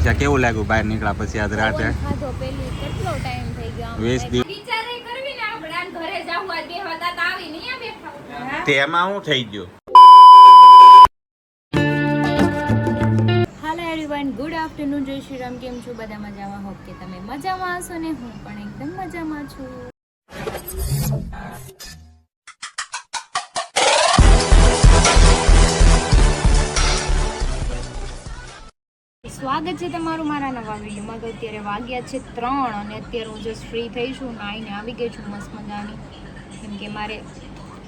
મનીષા કેવું લાગ્યું બહાર નીકળ્યા પછી આજ રાતે? ખાધો પેલી કેટલો ટાઈમ થઈ ગયો 20 દિવસ વિચારે કરવી ને આપણે ઘરે જાવ આજ બે હતા તો આવી નહીં બેઠા તેમાં હું થઈ ગયું? હાલો એવરીવન, ગુડ આફ્ટરનૂન, જય શ્રી રામ. કેમ છો બધા? મજામાં? હોપ કે તમે મજામાં હશો ને હું પણ એકદમ મજામાં છું. સ્વાગત છે તમારું મારા નવા વિડીયોમાં. તો અત્યારે વાગ્યા છે 3 અને અત્યારે હું જસ્ટ ફ્રી થઈ છું, નાઈને આવી ગઈ છું મસ્ત મજાની. કેમ કે મારે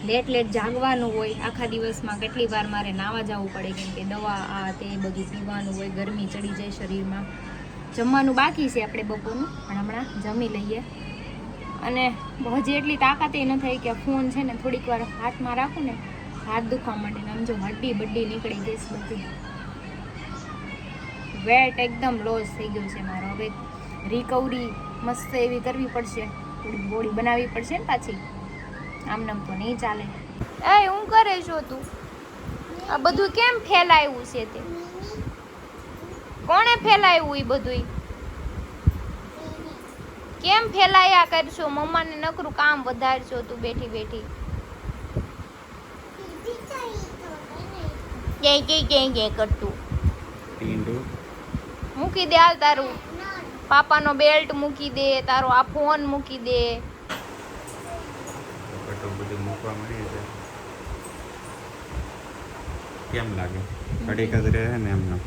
લેટ જાગવાનું હોય, આખા દિવસમાં કેટલી વાર મારે નાવા જવું પડે, કેમ કે દવા આ તે બધું પીવાનું હોય, ગરમી ચડી જાય શરીરમાં. જમવાનું બાકી છે આપણે બપોરનું, પણ હમણાં જમી લઈએ. અને હજી એટલી તાકાત એ ન થઈ કે ફોન છે ને થોડીક વાર હાથમાં રાખું ને હાથ દુખવા માંડે ને આમ જો હડ્ડી બડ્ડી નીકળી ગઈ છે બધી. વેટ એકદમ લોસ થઈ ગયું છે મારો. હવે રિકવરી મસ્ત એવી કરવી પડશે, થોડી બોડી બનાવવી પડશે ને પાછી. આમનામ તો નહીં ચાલે. એ હું કરે છો તું? આ બધું કેમ ફેલાયું છે તે? કોણે ફેલાયું એ બધું? કેમ ફેલાયા કરશો? મમ્માને નકરું કામ વધારશો તું બેઠી બેઠી. કે કરતું મૂકી દે હાલ તારું પાપાનો બેલ્ટ મૂકી દે, તારો આ ફોન મૂકી દે. બધું મૂકવા મળી છે. કેમ લાગે? કડી કદ રહે ને એમનો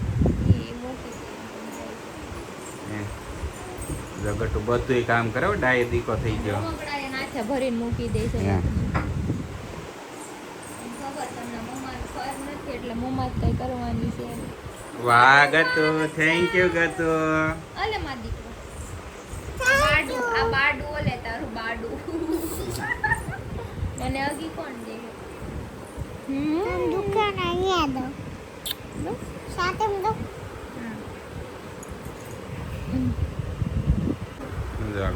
જગટું બધું કામ કરે. ડાય દીકો થઈ ગયો, નાથે ભરીને મૂકી દે છે. એટલે મમ્મા કઈ કરવાની છે. વાહ ગતો, થેન્ક યુ ગતો. અલે માર દીકરો બાડુ, આ બાડુ ઓલે તારું બાડુ. મને અગી કોણ દે? દુકાન અહીંયા દો સાથે દો.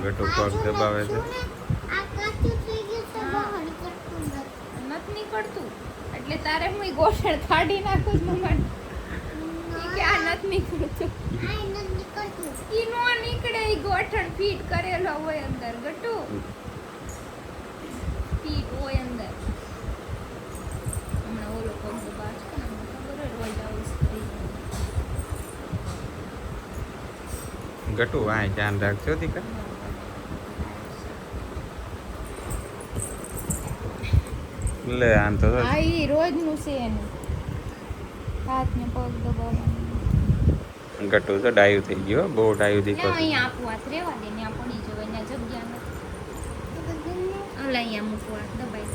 ગટો પગ દબાવે છે. આ કાચું થઈ ગયું છે, બહાર કરતું નથી નીકળતું એટલે તારે હું ગોઠણ કાઢી નાખું છું મમ્મા. કે આ નથી નીકળતું. આ નથી નીકળતું. ઈ નો નીકળે, ઈ ગોઠણ ફીટ કરેલો હોય અંદર. ગટુ ફીટ હોય અંદર. હમણાં ઓલો પગ દબાવ છે ને, ખબર હોય રોજ આવું ગટુ વાય ધ્યાન રાખજો દીકરા. લે આમ તો હા, ઈ રોજનું છે એનું. હાથ ને પગ દબાવવાનું. ગટુ તો ડાયું થઈ ગયો, બહુ ડાયું દીકો. અહીંયા આપું હાથ રેવા દે, ત્યાં પડી જવાય, ત્યાં જગ્યા નથી. અલા અહીંયા મૂકવા હાથ દબાઈ.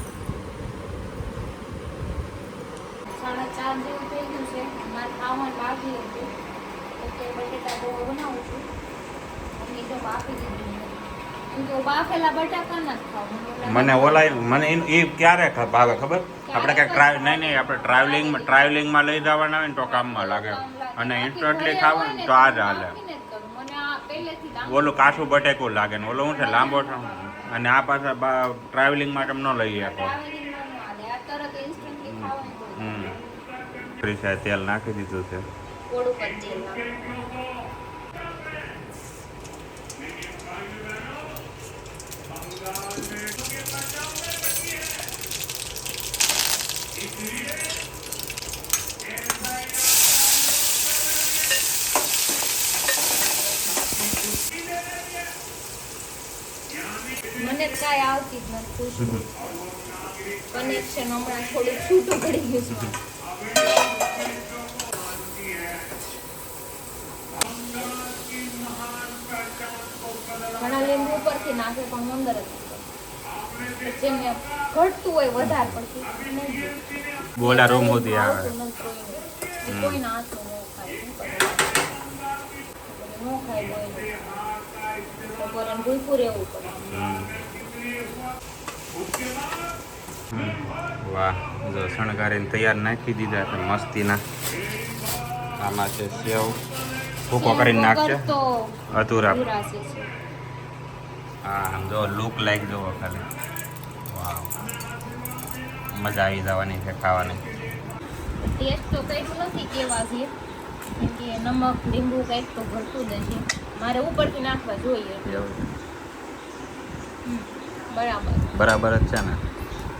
4:30 જેવું થઈ ગયું છે. મારે ખાવાનું બાકી હતું એટલે બટેટા બહુ બનાવું છું. મમ્મી તો બાફી દીધું. હું તો બાફેલા બટાકા ના ખાવ. મને મને એ ક્યારે ભાવે ખબર? આપણે ક્યાંક નહીં આપણે ટ્રાવેલિંગમાં લઈ જવાના હોય ને તો કામમાં લાગે, અને ઇન્સ્ટન્ટલી ખાવ તો આ જ હાલે. ઓલું કાચું બટેકું લાગે ને ઓલું શું છે લાંબો છે, અને આ પાછા ટ્રાવેલિંગમાં તમે ન લઈ શકો. તેલ નાખી દીધું છે. મને કાંઈ આવતી જ નથી. કનેક્શન હમણાં થોડું છૂટું પડી ગયું છે. ઘણા લીંબુ ઉપરથી નાખે પણ અંદર જ જેને ઘટતું હોય વધારે પડતું બોલા રૂમ સુધી આવે. કોઈ ના હાથનું ન ખાય બપોરે ભૂલપુર રહેવું પડે. વાહ, જો શણગારીને તૈયાર નાખી દીધા છે મસ્તીના. આમાં છે સેવ, ભૂકો કરીને નાખશે અધૂરા. હા જો લુક લાઈક જોવો ખાલી. વાહ, મજા આવી જવાની છે ખાવાની. ટેસ્ટ તો કર્યું નથી કેવા છે, કેમ કે નમક લીંબુ કંઈક તો ભરતું જ હશે. મારે ઉપરથી નાખવા જોઈએ. એવું બરાબર. બરાબર જ છે ને.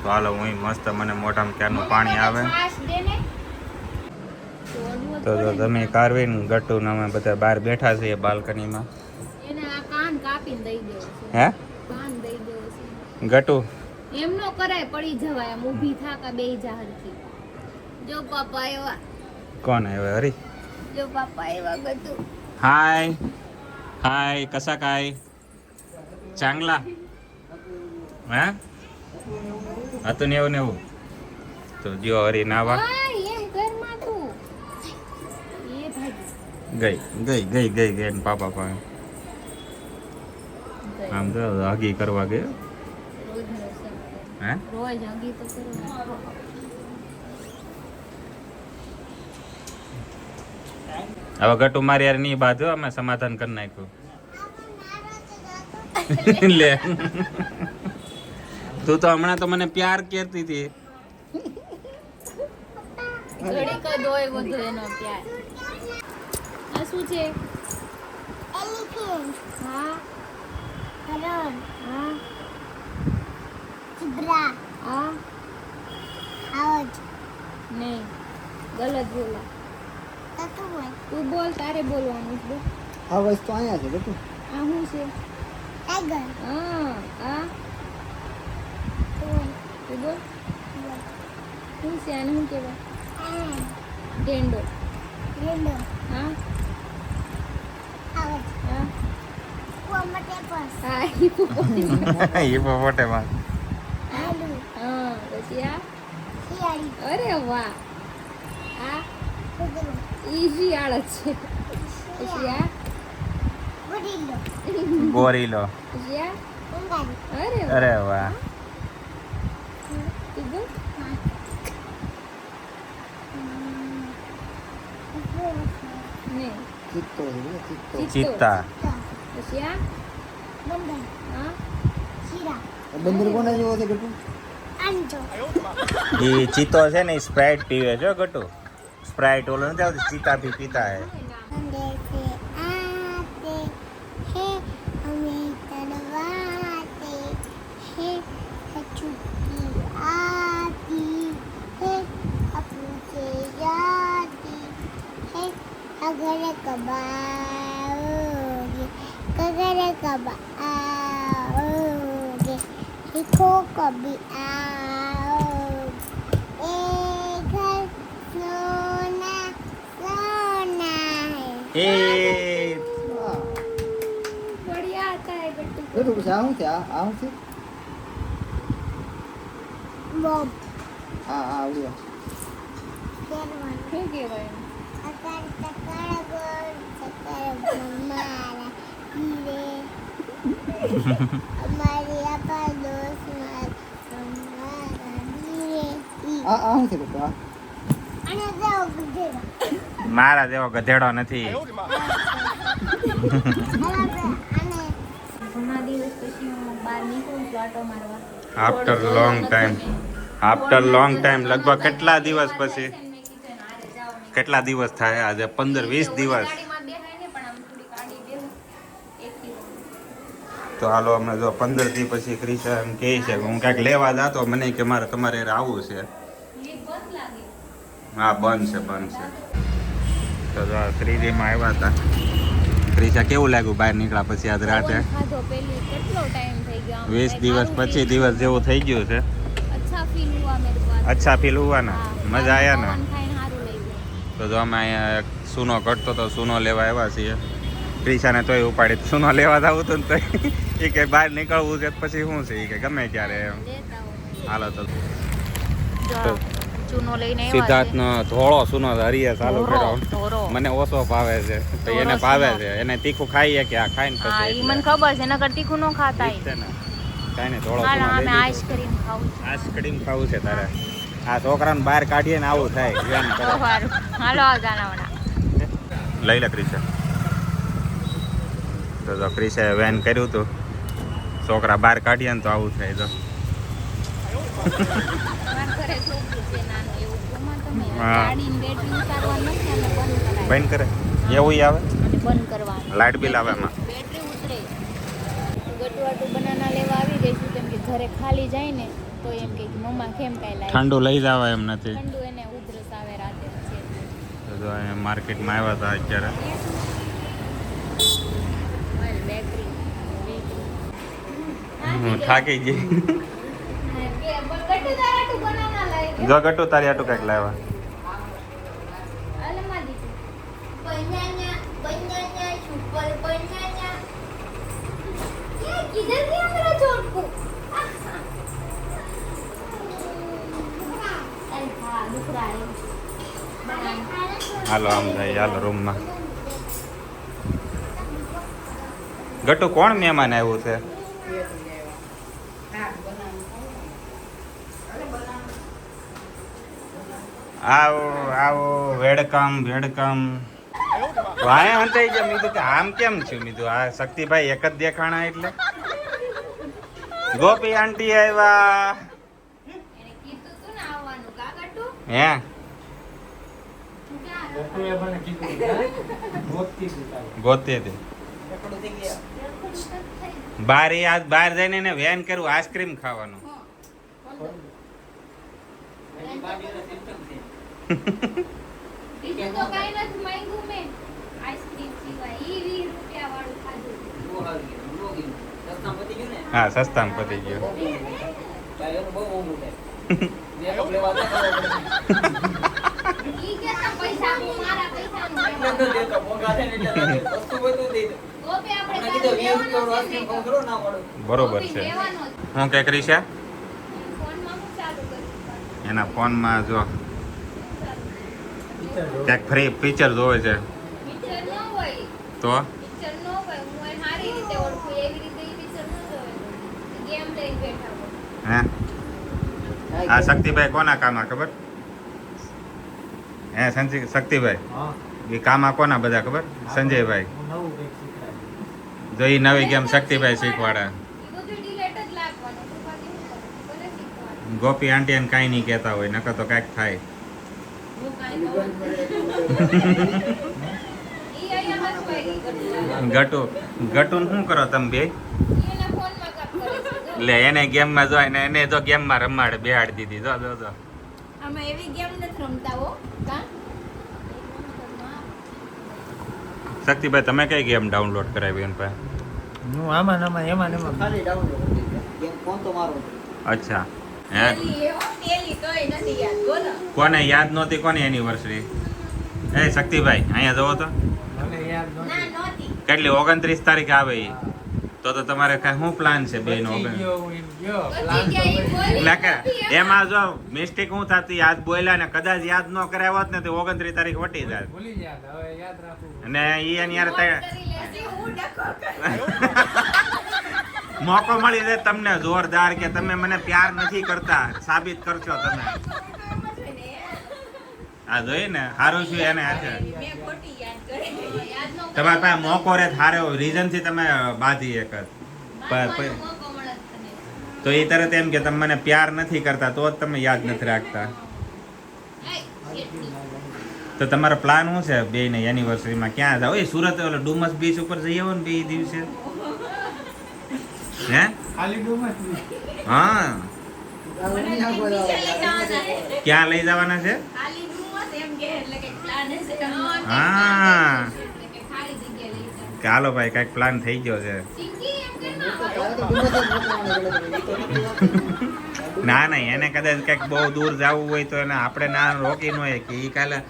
તો હાલો હું મસ્ત મને મોઢામાં ક્યારનું પાણી આવે. શ્વાસ દે ને. તો જો તમે કારવીન ગટુ ને અમે બધા બહાર બેઠા છીએ બાલ્કનીમાં. એને આ કાન કાપીને દઈ દેવો છે. હે કાન દઈ દેવો છે. ગટુ એમ નો કરાય, પડી જવાય. આમ ઊભી થાકા બે જાહરથી. જો પાપા આવ્યા. કોણ આવ્યો હરી? જો પાપા આવ્યા ગટુ. हाय हाय कसा काय चांगला હા હતું ને એવું તો જો હરી નાવા એમ ઘરમાં તું એ ભાઈ ગઈ ગઈ ગઈ ગઈ ગઈ ને પાપા પાસે આમ તો હગી કરવા ગયો હે રોજ હગી તો કરો. હવે ગટુ મારી યાર નહીં બાજુ અમે સમાધાન કરી નાખ્યું લે તું તો હમણાં તો મને પ્યાર કરતી હતી ઘડીક જ હોય વધુ એનો પ્યાર. આ શું છે? એલિફન્ટ હા હરણ હા ઝીબ્રા હા હાવજ નહીં, ગલત બોલા. તતું હોય તું બોલ, તારે બોલવાનું છે. આ વસ્તુ અહીંયા છે બેટું. આ શું છે? ટાઈગર હા આ હોય તું બોલ. શું છે? આને શું કહેવાય? આ ટેન્ડો. રેડો હા હાવજ હા કોમટેપસ હા હિપોપોટેમસ. એ પોતે માં આલુ હા પછી આ શિયાળી અરે વાહ, આ કૂતરું ઈઝી આળ છે. પછી આ ગુડીલો ગોરીલો પછી આ ઉંગાડી અરે વાહ. અરે વાહ તું બોલ. નહીં ચિત્તો છે બેટા, ચિત્તો. ચિત્તા પછી આ બંદર હા શીરા આ બંદર કોના જેવો છે બેટું? આંજો એ ચિત્તો છે ને સ્પ્રાઇટ પીવે છે ગટુ સ્પ્રાઇટ ઓલો નથી આવતી ચિત્તા ભી પીતા હે અંદે से आते हैं हमें तड़वाते हैं कचुकी आती है अपने से जाती है अगर कब आओगे लिखो कभी आओगे ए घर सोना એ बढ़िया आता है गट्टू. બેટું પછી આ શું છે? આ શું છે? बॉब હા હા આવડ્યો. केरवन શું કહેવાય? अकर तकर गोल तकर मम्मारा हीरे हमारे अपा दोस्त मार हमारा हीरे આ આ શું છે બેટું? આ અને જાઓ ગુજેરા મારા જેવો ગધેડો નથી અને ઘણા દિવસ પછી હું બહાર નીકળું છું આટો મારવા. આફ્ટર લોંગ ટાઈમ લગભગ કેટલા દિવસ પછી કેટલા દિવસ થાય આજે 15-20 દિવસ તો હાલો અમે જો 15 દી પછી ક્રિશા એમ કહે છે કે હું ક્યાંક લેવા જાતો મને કે મારે તમારે હારે આવવું છે હા બંધ છે તો જો આ શ્રીજીમાં આવ્યા હતા ક્રિશા કેવું લાગ્યું બહાર નીકળ્યા પછી આજ રાતે ખાધો પેલી કેટલો ટાઈમ થઈ ગયો આમ 20 દિવસ પછી દિવસ જેવું થઈ ગયું છે અચ્છા ફીલ હુઆ મેરે કો. અચ્છા ફીલ હુઆ ને મજા આયા ને પવન ખાઈને સારું લાગ્યું. તો જો અમે અહીંયા એક સૂનો કટતો તો સૂનો લેવા આવ્યા છીએ ક્રિશાને તોય ઉપાડી સૂનો લેવા જવું હતું ને તો એ કે બહાર નીકળવું છે પછી શું છે એ કે ગમે ત્યારે એમ લેતા હોય. હાલો તો જો ચૂનો લઈને આવ્યા સિદ્ધાર્થનો ધોળો સૂનો હરીએ ચાલુ કર્યો ધોરો. મને ઓછો ભાવે છે તો એને ધોળો ભાવે સૂનો. છે એને તીખું ખાઈએ કે આ ખાઈને હા પછી ઈ મને ખબર છે નકર તીખું ન ખાતા ઠીક છે ને કાંઈ નહીં ધોળો હાલ સૂનો અમે લઈ લીધો. આઈસ્ક્રીમ ખાવું છે. આઈસ્ક્રીમ ખાવું છે તારે આ છોકરાને બહાર કાઢીએ ને આવું થાય ધ્યાન કરો સારું હાલો જાનાવાના. લઈ લે ક્રિશા તો જો ક્રિશાએ વેન કર્યું હતું છોકરા બહાર કાઢીએ ને તો આવું થાય તો મારા ઘરે છોકરું છે નાનું એવું જોમાં તમે હા. ગાડીની બેટરી ઉતારવાનું નથી અને બંધ કરાય બંધ કરે એવું આવે અને બંધ કરવાનું લાઇટ બિલ આવે એમાં બેટરી ઉતરે ગટવાટું બનાના લેવા આવી ગઈ છું કેમ કે ઘરે ખાલી જાય ને તો એમ કે મમ્મા કેમ કાંઈ લાવી ઠંડુ લઈ જવાય એમ નથી ઠંડુ એને ઉધરસ આવે રાતે છે તો જો અહીંયા માર્કેટમાં આવ્યા હતા અત્યારે બેટરી હું થાકી ગઈ ગટુ તારાટું બનાના લાવી જો ગટુ તારી આટું કંઈક લાવ્યા અલમા દીધું बनाना बनाना सुपर बनाना ये किधर गया मेरा छोटू अरे हाँ दुख रहा है હાલો આમ જાય હાલો રૂમમાં ગટુ કોણ મહેમાન આવ્યું છે આવો આવો વેડકમ વેડકમ વાય હંતાઈ ગયા મીધું કે આમ કેમ છું મીધું આ શક્તિભાઈ એક જ દેખાણા એટલે ગોપી આંટી આવ્યા એને કીધું તું ને આવવાનું કા ગટુ હે ગોતી હતી બાર બહાર જઈને એને વેન કરવું આઈસ્ક્રીમ ખાવાનું બીજું તો કાઈ નથી માંગ્યું મેં આઈસ્ક્રીમ સિવાય ઈ 20 રૂપિયા વાળું ખાધું હા સસ્તામાં પતી ગયો ઈ કે તો પૈસા હું મારા પૈસાનું ગોપી આપણે બરોબર છે હું કે કરી છે ફોનમાં હું ચાલુ કરું એના ફોનમાં જો ક્યાંક ફ્રી પિક્ચર જોવે છે પિક્ચર ન હોય તો પિક્ચર ન હોય હું એને સારી રીતે ઓળખું એવી રીતે ઈ પિક્ચર ન જોવે ગેમ લઈને બેઠા હોય હે આ શક્તિભાઈ કોના કામમાં ખબર હે શક્તિભાઈ એ કામમાં કોના બધા ખબર સંજયભાઈ જો ઈ નવી ગેમ શક્તિભાઈ શીખવાડે ઈ બધું ડિલેટ જ લાગવાનું તો બાકી હું કરું? ભલે શીખવાડે. ગોપી આંટી એને કાંઈ નહીં કહેતા હોય નકર તો કાંઈક થાય હું કાંઈ ખબર ઈ અહીંયા હસવાઈ ગઈ ગટુ ગટુન શું કરો તમે બે એના ફોનમાં કાપ કરે છે જો. લે એને ગેમમાં જો એને જો ગેમમાં રમાડે બેહાડી દીધી જો જો જો આમાં એવી ગેમ નથી રમતા હો કા શક્તિભાઈ તમે કઈ ગેમ ડાઉનલોડ કરાવી એન પાસે હું આમાં એમાં ખાલી ડાઉનલોડ ગેમ ફોન તો મારો અચ્છા હે ટેલી હો ટેલી તોય નથી યાદ બોલો કોને યાદ નહોતી કોની એનિવર્સરી એ શક્તિભાઈ અહીંયા જવો તો મને યાદ ના નહોતી કેટલી 29 તારીખે આવે ઈ તો તમારે કઈ શું પ્લાન છે બે નો પછી ક્યાં ઈ બોલી એટલે કે નથી એમાં જો મિસ્ટેક હું થતી આજ બોલ્યા ને કદાચ યાદ ન કરાવ્યો હોત ને તો 29 તારીખ વટી જાય ભૂલી યાદ હવે યાદ રાખું અને ઈ એની યાર કરી લેશે હું ડખો કરું મોકો મળી જાય તમને જોરદાર કે તમે મને પ્યાર નથી કરતા સાબિત કરશો તમે આ જોઈ ને સારું છું એને હાથે મેં ખોટી યાદ કરી યાદ ન તમારા પાસે મોકો રે થારે રીઝન થી તમે બાધી એક જ મોકો મળે તને તો એ તરત એમ કે તમે મને પ્યાર નથી કરતા તો જ તમે યાદ નથી રાખતા તો તમારો પ્લાન શું છે બે ને એનિવર્સરીમાં ક્યાં જાવ એ સુરત ઓલો ડુમસ બીચ ઉપર જઈ આવો ને બે દિવસે હે ખાલી ડુમસ હા મને બીજે લઈ જવાના છે ક્યાં લઈ જવાના છે ખાલી ડુમસ એમ કે એટલે કે પ્લાન હશે હા. એટલે કે ખાલી જગ્યા લઈ જવાનું કે હાલો ભાઈ કઈક પ્લાન થઈ ગયો છે ચીંકી એમ કે ના ના ના એને કદાચ કંઈક બહુ દૂર જવું હોય તો એને આપણે ના રોકી ન હોય કે એ કાલે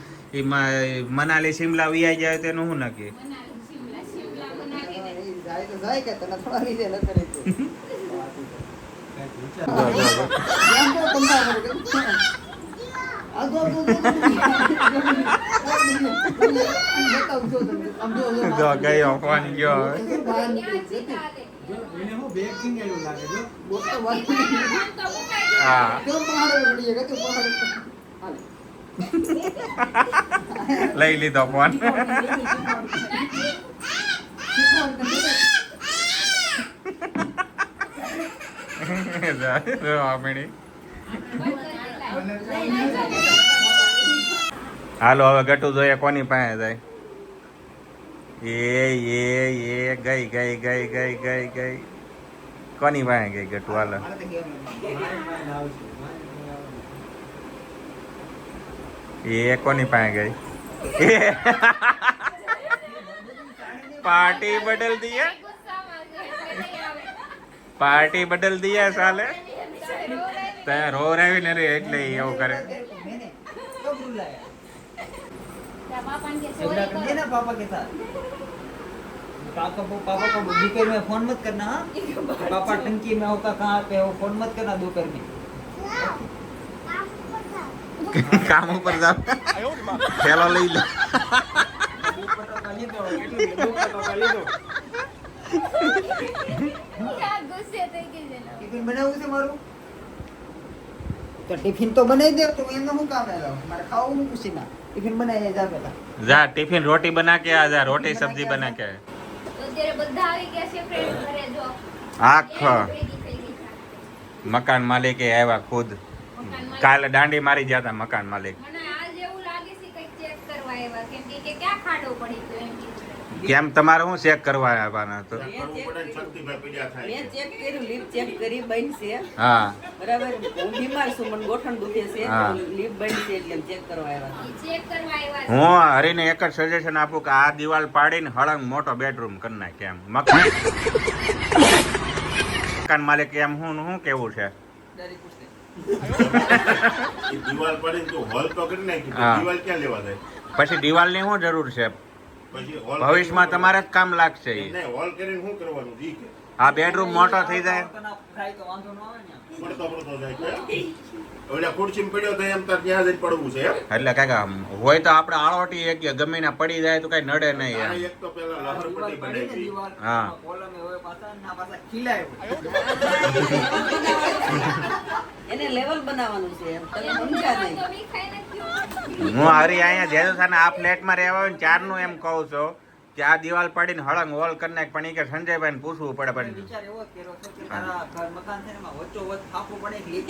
મનાલી શિમલા વિયાઈ જાય તો એનું શું નક્કી મનાલી શિમલા મનાલી જાય તો જાય કે તને થોડા લીધે ન કરે તો એમ તો કંટાળ કરે કે આ જો જો ગયો ફોન ગયો ત્યાં સીધા હાલે એને હું બેકિંગ એવું લાગે જો બોલતો સીધા વાત આમ તો મુકાઈ જાય. હા કેમ પહાડે પડી ગયા કે પહાડે હાલે લઈ લીધો ફોન આપણી હાલો હવે ગટુ જોઈએ કોની પાસે જાય. એ ગઈ ગઈ ગઈ ગઈ ગઈ ગઈ કોની પાસે ગઈ ગટુ? હાલો એ કોની પાસે ગઈ? पार्टी बदल दिया, पार्टी बदल दिया साले. ते रो रही ने रे એટલે એવું કરે. पापा के साथ पापा को दोपहर में फोन मत करना. हाँ पापा टंकी में होगा कहाँ पे हो, फोन मत करना दोपहर में. કામ ઉપર જાવ ચલો લઈ લે. ટિફિન બનાવવું છે મારું તો ટિફિન તો બનાવી દે. તો એમને શું કામ આવ્યો? મારે ખાવું હું પૂછી ના. ટિફિન બનાવી જા પેલા. જા ટિફિન રોટી બના કે આ જા રોટી સબ્જી બના કે. અત્યારે બધા આવી ગયા છે ફ્રેન્ડ ઘરે જો. આખો મકાન માલિક આવ્યા ખુદ. કાલે દાંડી મારી ગયા હતા મકાન માલિક. મને આજ એવું લાગે છે કંઈક ચેક કરવા આવ્યા કેમ કે ક્યાં ખાડો પડી ગયો એમ કીધું. કેમ તમારે હું ચેક કરવા આવવાના તો? મેં ચેક કર્યું, લીપ ચેક કરી બંધ છે. હા બરાબર, હું બીમાર છું, મને ગોઠણ દુખે છે, હા. લીપ બંધ છે એટલે ચેક કરવા આવ્યા. ઈ ચેક કરવા આવ્યા છે. હું હરીને એક જ સજેશન આપું કે આ દિવાલ પાડીને હળંગ મોટો બેડરૂમ કરી નાખ. એમ મકાન માલિક એમ હું કેવું છે? ડાયરેક્ટ પૂછતે. દિવાલ પડે તો હોલ તો કરી નાખી. હા. દિવાલ ક્યાં લેવા જાય? પછી દિવાલની શું જરૂર છે? પછી હોલ ભવિષ્યમાં તમારે જ કામ લાગશે ઈ. નહીં, હોલ કરીને શું કરવાનું? જી કે આ બેડરૂમ મોટો થઈ જાય. થાય તો વાંધો ન આવે ને. પડતો પડતો જાય કે ઓલા ખુરશીમાં પડ્યો તો એમ તાર ત્યાં જઈને પડવું છે એમ? એટલે કઈક આમ હોય તો આપણે આળોટી એક ગમે ના પડી જાય તો કઈ નડે નહીં આને એમ. એક તો પેલા લહર દિવાલ પટ્ટી પડી ને બનાવી. દિવાલ. હા. કોલમે હોય પાછા ના પાછા ખીલાય. એને લેવલ બનાવવાનું છે એમ, તમે સમજ્યા નહીં. તો મી ખાઈ નાખ્યું. હું હરી અહીંયા જેદુસાને આ ફ્લેટમાં રહેવા હોય ને ચારનું એમ કહું છું કે આ દિવાલ પાડીને હળંગ હોલ કરી નાખ. પણ ઈ કે સંજયભાઈને પૂછવું પડે. પણ વિચાર એવો જ કર્યો છે કે તારા ઘર મકાન છે ને એમાં વચ્ચોવચ ફાંકવું પડે એક લીપ.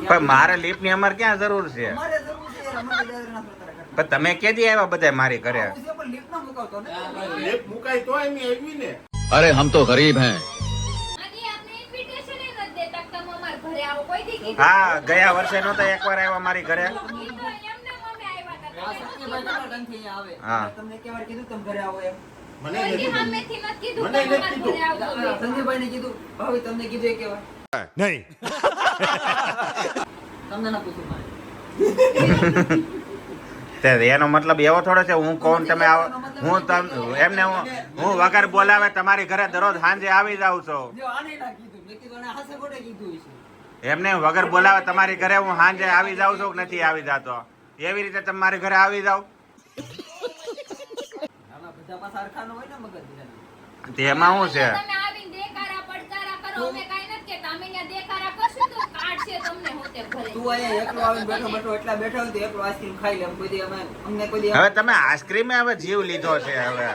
પણ મારે લીફની અમારે ક્યાં જરૂર છે? અમારે જરૂર છે યાર, અમારે જરૂર ના પડે તારા ઘરમાં. પણ તમે કેદી આવ્યા બધા મારી ઘરે? આવું છે પણ લીપ ના મુકાવતો ને. લેપ મુકાય તો એમ આવી ને. अरे हम तो गरीब हैं. આની આપને ઇન્વિટેશન એ નથી દેતા કે તમે અમારા ઘરે આવો. કોઈ દી કીધું હા ગયા વર્ષે નહોતા એકવાર આવ્યા મારી ઘરે. એમને મમ્મી આવ્યા હતા. આ સત્યભાઈ કેટલા ટાઈમથી અહીંયા આવે. હા. તમને કેવાર કીધું તમે ઘરે આવો એમ. મને કોઈ દી નથી કીધું. સામેથી નથી કીધું મને કે નથી અમારા ઘરે આવજો. સંજયભાઈને કીધું, ભાભી તમને કીધું એ કેવા? નહીં. તમને ના પૂછ્યું મારે. તે એનો મતલબ એવો થોડો છે હું કોણ તમે આવો હું એમને હું વગર બોલાવે તમારી ઘરે દરરોજ સાંજે આવી જાઉં છું. જો આને ના કીધું, મેં કીધું આને હાસે ખોટે કીધું હશે. એમને વગર બોલાવે તમારી ઘરે હું સાંજે આવી જાઉં છું કે નથી આવી જાતો? એવી રીતે તમે મારી ઘરે આવી જાવ. આમાં બધા પાછા હરખા ન હોય ને મગજ બધાના. તેમાં શું છે? તમે આવીને દેકારા પડકારા કરો. અમે કાંઈ નથી કહેતા. અમે અહીંયા દેકારા કરશું તો કાઢશે તમને હોતે ઘરે. તું અહીંયા એકલો આવીને બેઠો બેઠો એટલા બેઠો હોય તો એકલો આઈસ્ક્રીમ ખાઈ લે. એમ કોઈ દી અમને કોઈ દી હવે તમે આઈસ્ક્રીમે હવે જીવ લીધો છે. હવે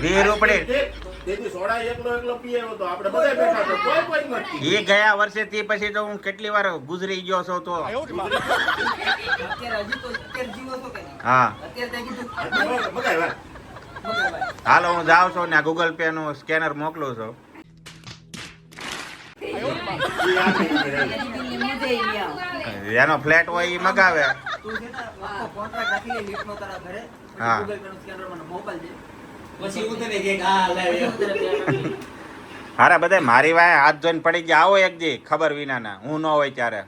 વીસ રૂપિયા તેથી સોડા એકલો એકલો પીએ તો આપણે બધા બેઠા તો કોઈ કોઈ નથી. એ ગયા વર્ષે થી પછી તો હું કેટલી વાર ગુજરી ગયો છું તો. અત્યારે હજી તો અત્યારે જીવો છો કે નહીં? હા અત્યારે ત્યાં કીધું બગાય વાત. મગાય. હાલો હું જાઉં છું ને ગૂગલ પે નું સ્કેનર મોકલું છું. ઈ આ નહીં કરે. મુજે અહીંયા. એનો ફ્લેટ હોય એ મગાવે. તું છે ને આખો કોન્ટ્રાક્ટ રાખી લે લીફ્ટનો તારા ઘરે. પછી હા. Google Pay નું સ્કેનર મને મોકલજે. પછી હું તને કે આ લાવ હારે બધા મારી વાય હાથ જોઈને પડી ગયા. આવો એક દી ખબર વિનાના હું ન હોય ત્યારે.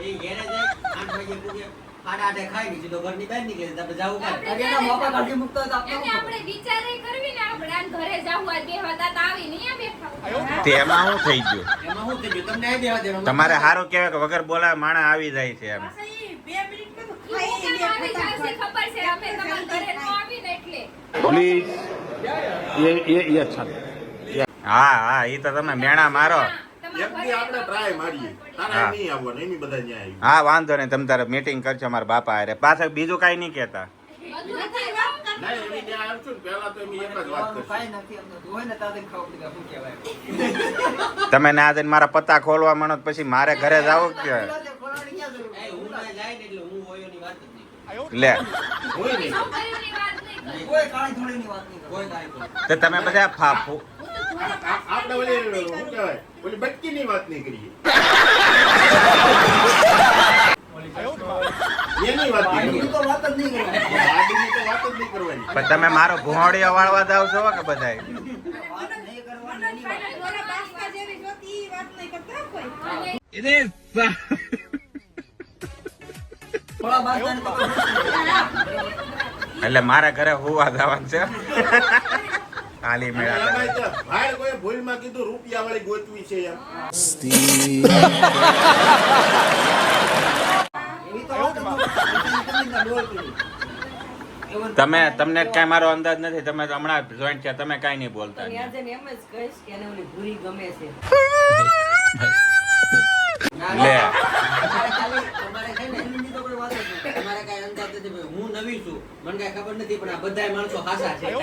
એ ઘેરે જાય 8 વાગે પૂગે 8:30 ખાઈ ગઈ તો ઘરની બહાર નીકળે આપણે જાવું કાંઈ. અરે એના મોકા કાઢી મૂકતો હોય તો આપણે એમને આપણે વિચારે કરવી ને આપણે આમ ઘરે જાવું આ બેહવા દાંત આવી નહીં આ બેઠા તેમાં શું થઈ ગયું? એમાં શું થઈ ગયું તમને આઈ દેવા દેવાનું. તમારે સારું કહેવાય કે વગર બોલાવે માણસ આવી જાય છે એમ. આવી જશે ખબર છે અમે તમારા ઘરે ન આવીને એટલે प्लीज ये अच्छा હા એ તો તમે મેણા મારો. એક દી આપણે ટ્રાય મારીએ. તારે હા. નહીં આવવાનું, એની બધા ન્યા આવી. હા વાંધો નહીં, તમે તારે મીટિંગ કરજો મારા બાપા હારે. પાછા બીજું કાંઈ નહીં કહેતા. ના, એની ન્યા આવશું ને પહેલા તો એમ એક જ વાત ખાવાનું કરશું. કાંઈ નથી અમને હોય ને તારે ખાવું પડે શું કહેવાય તમે ના જઈને મારા પત્તા ખોલવા માંડો તો પછી મારે ઘરે જવું કે ખોલાવાની ક્યાં જરૂર એ હું ના જાય ને એટલે હું હોયોની વાત જ નહીં. લે હોય નહીં. કોઈ કાળી ધોળીની વાત નહીં કોઈ કાંઈ કોઈ. તો તમે બધા ફાફુ આપણે ઓલી શું કહેવાય ઓલી બટકીની વાત નહીં કરીએ. એની વાત નહીં આની તો વાત જ નહીં કરવાની આદમી તો વાત જ નહીં કરવાની. પણ તમે મારો ભોંડિયો વાળવા જાવ છો કે બધાય? વાત નહીં કરવાની એની વાત થોડા બાસ્કાને એટલે મારા ઘરે હોવા જવાનું છે. કાલી મેળા એમાંય તો ભાઈ કોઈ ભૂલમાં કીધું રૂપિયા વાળી ગોતવી છે એમ. એવી તો વાત જ નથી ડોલ કરી એવું તમને કઈ મારો અંદાજ નથી. તમે તો હમણાં જોઈન્ટ છે, તમે કઈ નહીં બોલતા. પણ યાદ એને એમ જ કહીશ કે એને ઓલી ભૂરી ગમે છે. લે તમારે છે ને હિન્દી તો કોઈ વાત જ નહીં તમારે કાંઈ અંદાજ નથી ભાઈ. હું નવી છું, મને કાંઈ ખબર નથી, પણ આ બધાય માણસો ખાસા છે. તો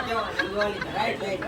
કહેવાનું દિવાળી રાઈટ રાઈટ.